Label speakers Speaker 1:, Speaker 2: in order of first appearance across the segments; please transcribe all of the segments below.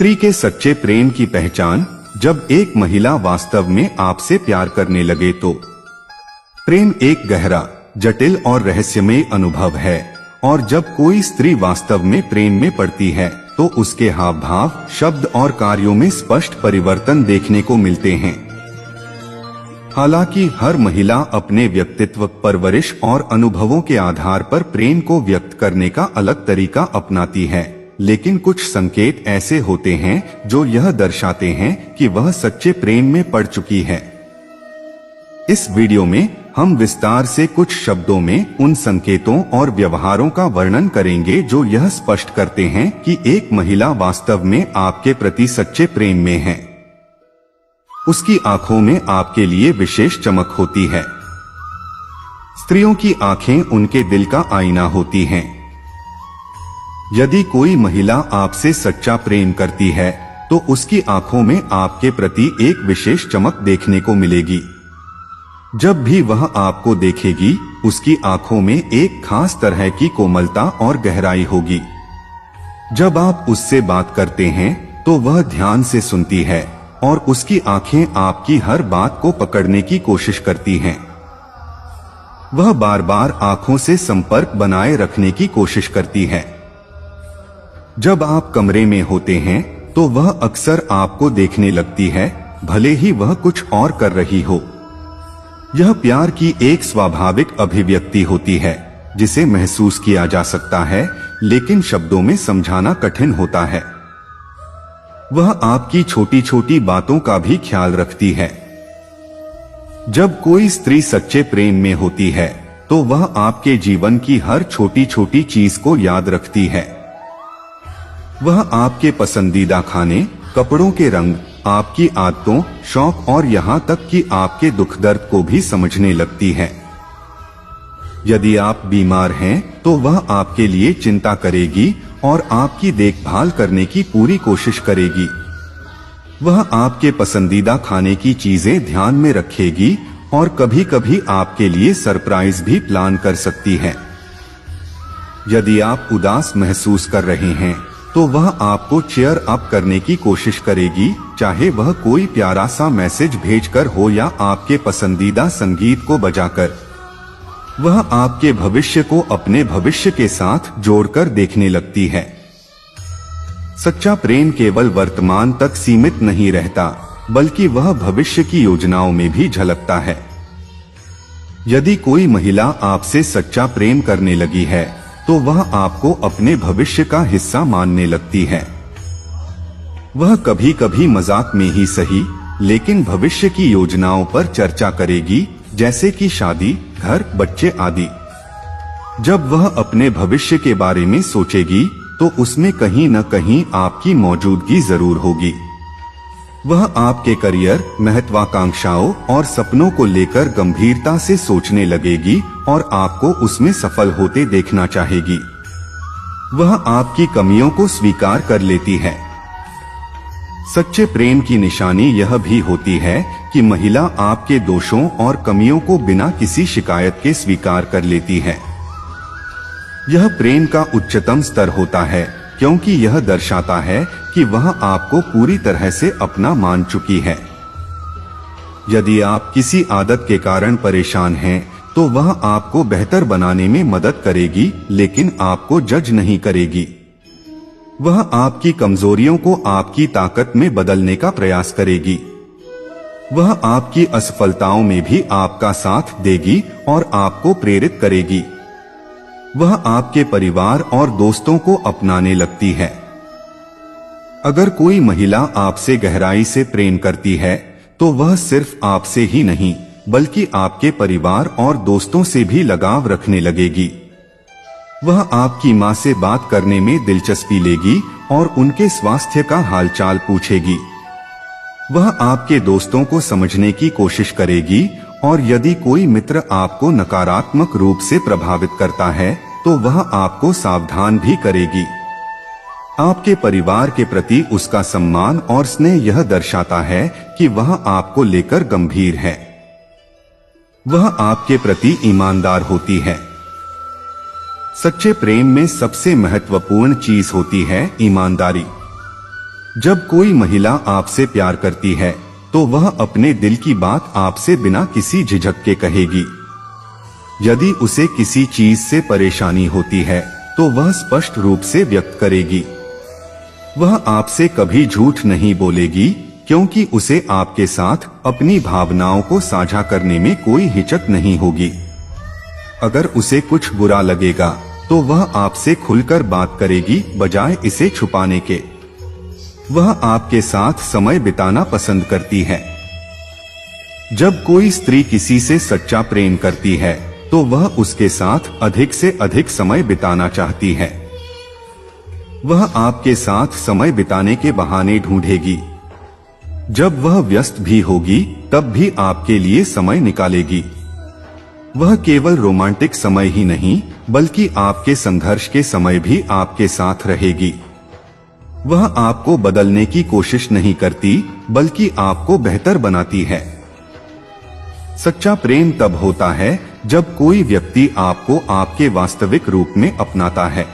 Speaker 1: स्त्री के सच्चे प्रेम की पहचान। जब एक महिला वास्तव में आपसे प्यार करने लगे तो प्रेम एक गहरा, जटिल और रहस्यमय अनुभव है। और जब कोई स्त्री वास्तव में प्रेम में पड़ती है तो उसके हाव भाव, शब्द और कार्यों में स्पष्ट परिवर्तन देखने को मिलते हैं। हालांकि हर महिला अपने व्यक्तित्व, परवरिश और अनुभवों के आधार पर प्रेम को व्यक्त करने का अलग तरीका अपनाती है, लेकिन कुछ संकेत ऐसे होते हैं जो यह दर्शाते हैं कि वह सच्चे प्रेम में पड़ चुकी है। इस वीडियो में हम विस्तार से कुछ शब्दों में उन संकेतों और व्यवहारों का वर्णन करेंगे जो यह स्पष्ट करते हैं कि एक महिला वास्तव में आपके प्रति सच्चे प्रेम में है। उसकी आंखों में आपके लिए विशेष चमक होती है। स्त्रियों की आंखें उनके दिल का आईना होती हैं। यदि कोई महिला आपसे सच्चा प्रेम करती है तो उसकी आंखों में आपके प्रति एक विशेष चमक देखने को मिलेगी। जब भी वह आपको देखेगी, उसकी आंखों में एक खास तरह की कोमलता और गहराई होगी। जब आप उससे बात करते हैं तो वह ध्यान से सुनती है और उसकी आंखें आपकी हर बात को पकड़ने की कोशिश करती हैं। वह बार बार आंखों से संपर्क बनाए रखने की कोशिश करती है। जब आप कमरे में होते हैं तो वह अक्सर आपको देखने लगती है, भले ही वह कुछ और कर रही हो। यह प्यार की एक स्वाभाविक अभिव्यक्ति होती है जिसे महसूस किया जा सकता है, लेकिन शब्दों में समझाना कठिन होता है। वह आपकी छोटी छोटी बातों का भी ख्याल रखती है। जब कोई स्त्री सच्चे प्रेम में होती है तो वह आपके जीवन की हर छोटी छोटी चीज को याद रखती है। वह आपके पसंदीदा खाने, कपड़ों के रंग, आपकी आदतों, शौक और यहाँ तक कि आपके दुख दर्द को भी समझने लगती है। यदि आप बीमार हैं तो वह आपके लिए चिंता करेगी और आपकी देखभाल करने की पूरी कोशिश करेगी। वह आपके पसंदीदा खाने की चीजें ध्यान में रखेगी और कभी कभी आपके लिए सरप्राइज भी प्लान कर सकती है। यदि आप उदास महसूस कर रहे हैं तो वह आपको चीयर अप करने की कोशिश करेगी, चाहे वह कोई प्यारा सा मैसेज भेजकर हो या आपके पसंदीदा संगीत को बजाकर। वह आपके भविष्य को अपने भविष्य के साथ जोड़कर देखने लगती है। सच्चा प्रेम केवल वर्तमान तक सीमित नहीं रहता, बल्कि वह भविष्य की योजनाओं में भी झलकता है। यदि कोई महिला आपसे सच्चा प्रेम करने लगी है तो वह आपको अपने भविष्य का हिस्सा मानने लगती है। वह कभी कभी मजाक में ही सही, लेकिन भविष्य की योजनाओं पर चर्चा करेगी, जैसे कि शादी, घर, बच्चे आदि। जब वह अपने भविष्य के बारे में सोचेगी तो उसमें कहीं न कहीं आपकी मौजूदगी जरूर होगी। वह आपके करियर, महत्वाकांक्षाओं और सपनों को लेकर गंभीरता से सोचने लगेगी और आपको उसमें सफल होते देखना चाहेगी। वह आपकी कमियों को स्वीकार कर लेती है। सच्चे प्रेम की निशानी यह भी होती है कि महिला आपके दोषों और कमियों को बिना किसी शिकायत के स्वीकार कर लेती है। यह प्रेम का उच्चतम स्तर होता है, क्योंकि यह दर्शाता है कि वह आपको पूरी तरह से अपना मान चुकी है। यदि आप किसी आदत के कारण परेशान हैं, तो वह आपको बेहतर बनाने में मदद करेगी, लेकिन आपको जज नहीं करेगी। वह आपकी कमजोरियों को आपकी ताकत में बदलने का प्रयास करेगी। वह आपकी असफलताओं में भी आपका साथ देगी और आपको प्रेरित करेगी। वह आपके परिवार और दोस्तों को अपनाने लगती है। अगर कोई महिला आपसे गहराई से प्रेम करती है तो वह सिर्फ आपसे ही नहीं, बल्कि आपके परिवार और दोस्तों से भी लगाव रखने लगेगी। वह आपकी मां से बात करने में दिलचस्पी लेगी और उनके स्वास्थ्य का हालचाल पूछेगी। वह आपके दोस्तों को समझने की कोशिश करेगी और यदि कोई मित्र आपको नकारात्मक रूप से प्रभावित करता है तो वह आपको सावधान भी करेगी। आपके परिवार के प्रति उसका सम्मान और स्नेह यह दर्शाता है कि वह आपको लेकर गंभीर है। वह आपके प्रति ईमानदार होती है। सच्चे प्रेम में सबसे महत्वपूर्ण चीज होती है ईमानदारी। जब कोई महिला आपसे प्यार करती है तो वह अपने दिल की बात आपसे बिना किसी झिझक के कहेगी। यदि उसे किसी चीज से परेशानी होती है तो वह स्पष्ट रूप से व्यक्त करेगी। वह आपसे कभी झूठ नहीं बोलेगी, क्योंकि उसे आपके साथ अपनी भावनाओं को साझा करने में कोई हिचक नहीं होगी। अगर उसे कुछ बुरा लगेगा तो वह आपसे खुलकर बात करेगी, बजाय इसे छुपाने के। वह आपके साथ समय बिताना पसंद करती है। जब कोई स्त्री किसी से सच्चा प्रेम करती है तो वह उसके साथ अधिक से अधिक समय बिताना चाहती है। वह आपके साथ समय बिताने के बहाने ढूंढेगी। जब वह व्यस्त भी होगी तब भी आपके लिए समय निकालेगी। वह केवल रोमांटिक समय ही नहीं बल्कि आपके संघर्ष के समय भी आपके साथ रहेगी। वह आपको बदलने की कोशिश नहीं करती बल्कि आपको बेहतर बनाती है। सच्चा प्रेम तब होता है जब कोई व्यक्ति आपको आपके वास्तविक रूप में अपनाता है।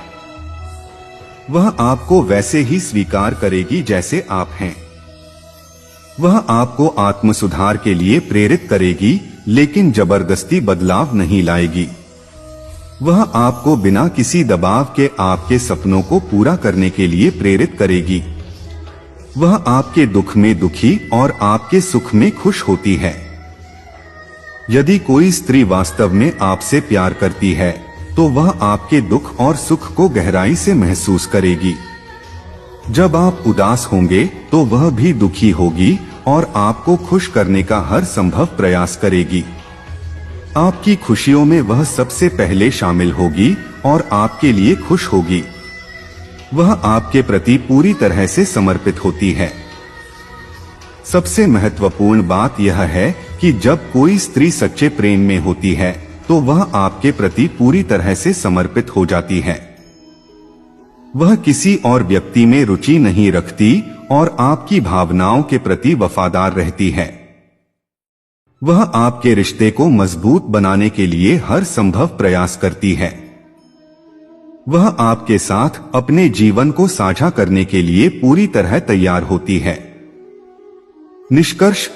Speaker 1: वह आपको वैसे ही स्वीकार करेगी जैसे आप हैं। वह आपको आत्म सुधार के लिए प्रेरित करेगी, लेकिन जबरदस्ती बदलाव नहीं लाएगी। वह आपको बिना किसी दबाव के आपके सपनों को पूरा करने के लिए प्रेरित करेगी। वह आपके दुख में दुखी और आपके सुख में खुश होती है। यदि कोई स्त्री वास्तव में आपसे प्यार करती है तो वह आपके दुख और सुख को गहराई से महसूस करेगी। जब आप उदास होंगे तो वह भी दुखी होगी और आपको खुश करने का हर संभव प्रयास करेगी। आपकी खुशियों में वह सबसे पहले शामिल होगी और आपके लिए खुश होगी। वह आपके प्रति पूरी तरह से समर्पित होती है। सबसे महत्वपूर्ण बात यह है कि जब कोई स्त्री सच्चे प्रेम में होती है तो वह आपके प्रति पूरी तरह से समर्पित हो जाती है। वह किसी और व्यक्ति में रुचि नहीं रखती और आपकी भावनाओं के प्रति वफादार रहती है। वह आपके रिश्ते को मजबूत बनाने के लिए हर संभव प्रयास करती है। वह आपके साथ अपने जीवन को साझा करने के लिए पूरी तरह तैयार होती है। निष्कर्ष,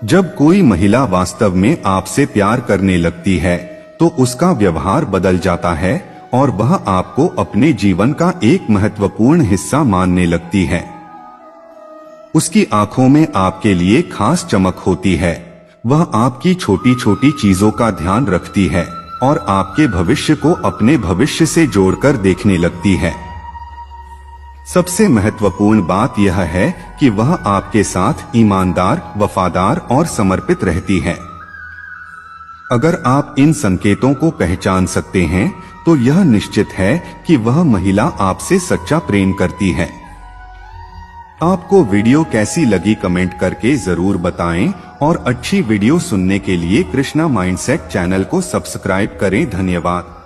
Speaker 1: जब कोई महिला वास्तव में आपसे प्यार करने लगती है तो उसका व्यवहार बदल जाता है और वह आपको अपने जीवन का एक महत्वपूर्ण हिस्सा मानने लगती है। उसकी आंखों में आपके लिए खास चमक होती है। वह आपकी छोटी छोटी चीजों का ध्यान रखती है और आपके भविष्य को अपने भविष्य से जोड़कर देखने लगती है। सबसे महत्वपूर्ण बात यह है कि वह आपके साथ ईमानदार, वफादार और समर्पित रहती है। अगर आप इन संकेतों को पहचान सकते हैं तो यह निश्चित है कि वह महिला आपसे सच्चा प्रेम करती है। आपको वीडियो कैसी लगी कमेंट करके जरूर बताएं और अच्छी वीडियो सुनने के लिए कृष्णा माइंडसेट चैनल को सब्सक्राइब करें। धन्यवाद।